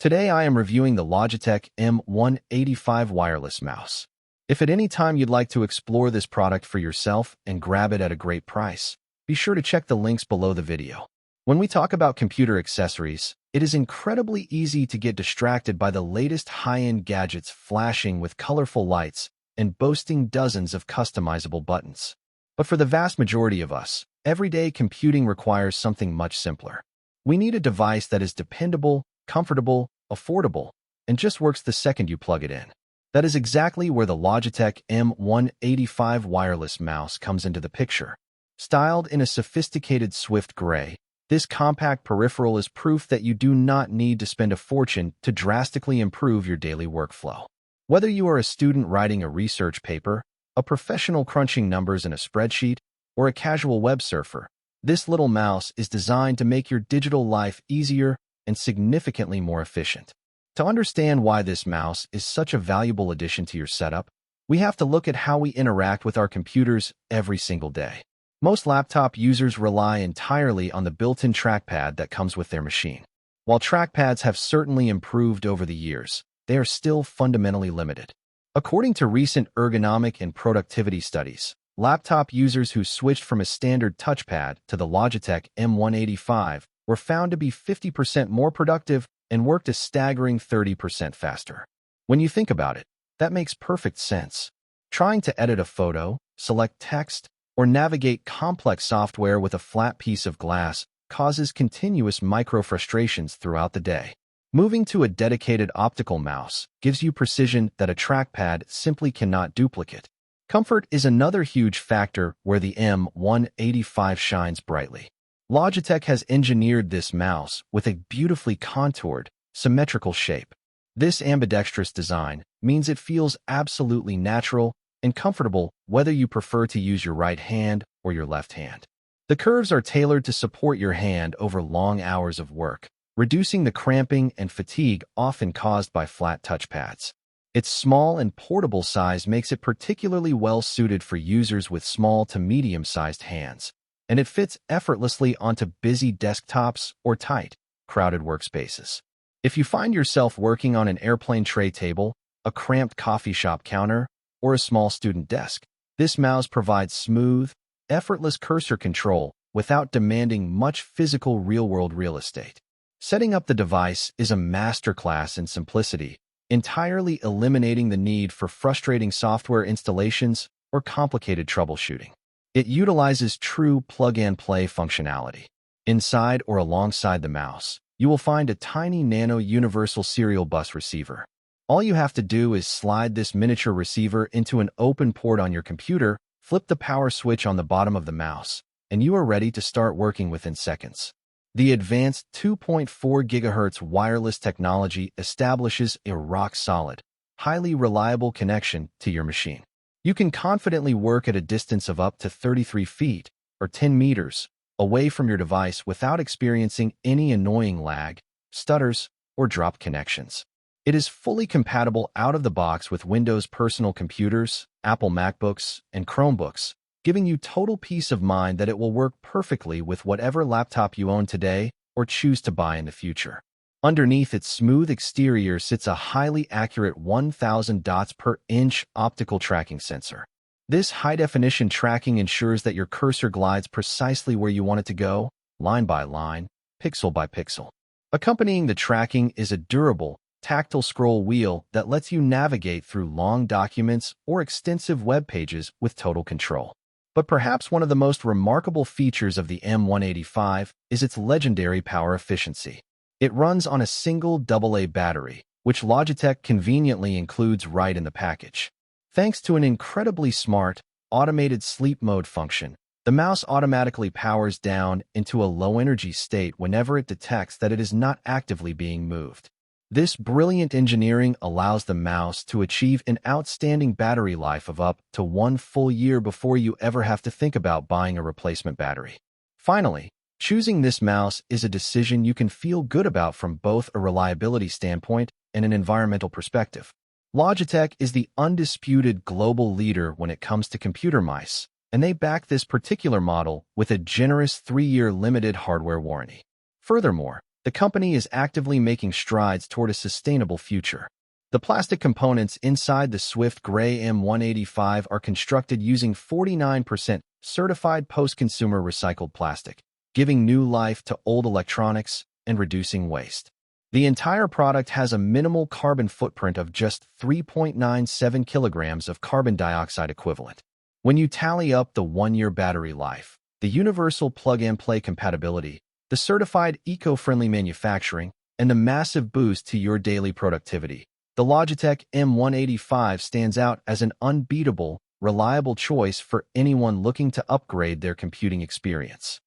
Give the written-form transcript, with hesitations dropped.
Today I am reviewing the Logitech M185 Wireless Mouse. If at any time you'd like to explore this product for yourself and grab it at a great price, be sure to check the links below the video. When we talk about computer accessories, it is incredibly easy to get distracted by the latest high-end gadgets flashing with colorful lights and boasting dozens of customizable buttons. But for the vast majority of us, everyday computing requires something much simpler. We need a device that is dependable, comfortable, affordable, and just works the second you plug it in. That is exactly where the Logitech M185 Wireless Mouse comes into the picture. Styled in a sophisticated swift gray, this compact peripheral is proof that you do not need to spend a fortune to drastically improve your daily workflow. Whether you are a student writing a research paper, a professional crunching numbers in a spreadsheet, or a casual web surfer, this little mouse is designed to make your digital life easier and significantly more efficient. To understand why this mouse is such a valuable addition to your setup, we have to look at how we interact with our computers every single day. Most laptop users rely entirely on the built-in trackpad that comes with their machine. While trackpads have certainly improved over the years, they are still fundamentally limited. According to recent ergonomic and productivity studies, laptop users who switched from a standard touchpad to the Logitech M185 were found to be 50% more productive and worked a staggering 30% faster. When you think about it, that makes perfect sense. Trying to edit a photo, select text, or navigate complex software with a flat piece of glass causes continuous micro-frustrations throughout the day. Moving to a dedicated optical mouse gives you precision that a trackpad simply cannot duplicate. Comfort is another huge factor where the M185 shines brightly. Logitech has engineered this mouse with a beautifully contoured, symmetrical shape. This ambidextrous design means it feels absolutely natural and comfortable whether you prefer to use your right hand or your left hand. The curves are tailored to support your hand over long hours of work, reducing the cramping and fatigue often caused by flat touchpads. Its small and portable size makes it particularly well-suited for users with small to medium-sized hands, and it fits effortlessly onto busy desktops or tight, crowded workspaces. If you find yourself working on an airplane tray table, a cramped coffee shop counter, or a small student desk, this mouse provides smooth, effortless cursor control without demanding much physical real-world real estate. Setting up the device is a masterclass in simplicity, entirely eliminating the need for frustrating software installations or complicated troubleshooting. It utilizes true plug-and-play functionality. Inside or alongside the mouse, you will find a tiny nano universal serial bus receiver. All you have to do is slide this miniature receiver into an open port on your computer, flip the power switch on the bottom of the mouse, and you are ready to start working within seconds. The advanced 2.4 GHz wireless technology establishes a rock-solid, highly reliable connection to your machine. You can confidently work at a distance of up to 33 feet, or 10 meters, away from your device without experiencing any annoying lag, stutters, or dropped connections. It is fully compatible out of the box with Windows personal computers, Apple MacBooks, and Chromebooks, giving you total peace of mind that it will work perfectly with whatever laptop you own today or choose to buy in the future. Underneath its smooth exterior sits a highly accurate 1,000 dots per inch optical tracking sensor. This high-definition tracking ensures that your cursor glides precisely where you want it to go, line by line, pixel by pixel. Accompanying the tracking is a durable, tactile scroll wheel that lets you navigate through long documents or extensive web pages with total control. But perhaps one of the most remarkable features of the M185 is its legendary power efficiency. It runs on a single AA battery, which Logitech conveniently includes right in the package. Thanks to an incredibly smart, automated sleep mode function, the mouse automatically powers down into a low-energy state whenever it detects that it is not actively being moved. This brilliant engineering allows the mouse to achieve an outstanding battery life of up to 1 full year before you ever have to think about buying a replacement battery. Finally, choosing this mouse is a decision you can feel good about from both a reliability standpoint and an environmental perspective. Logitech is the undisputed global leader when it comes to computer mice, and they back this particular model with a generous 3-year limited hardware warranty. Furthermore, the company is actively making strides toward a sustainable future. The plastic components inside the Swift Gray M185 are constructed using 49% certified post-consumer recycled plastic, giving new life to old electronics and reducing waste. The entire product has a minimal carbon footprint of just 3.97 kilograms of carbon dioxide equivalent. When you tally up the 1-year battery life, the universal plug-and-play compatibility, the certified eco-friendly manufacturing, and the massive boost to your daily productivity, the Logitech M185 stands out as an unbeatable, reliable choice for anyone looking to upgrade their computing experience.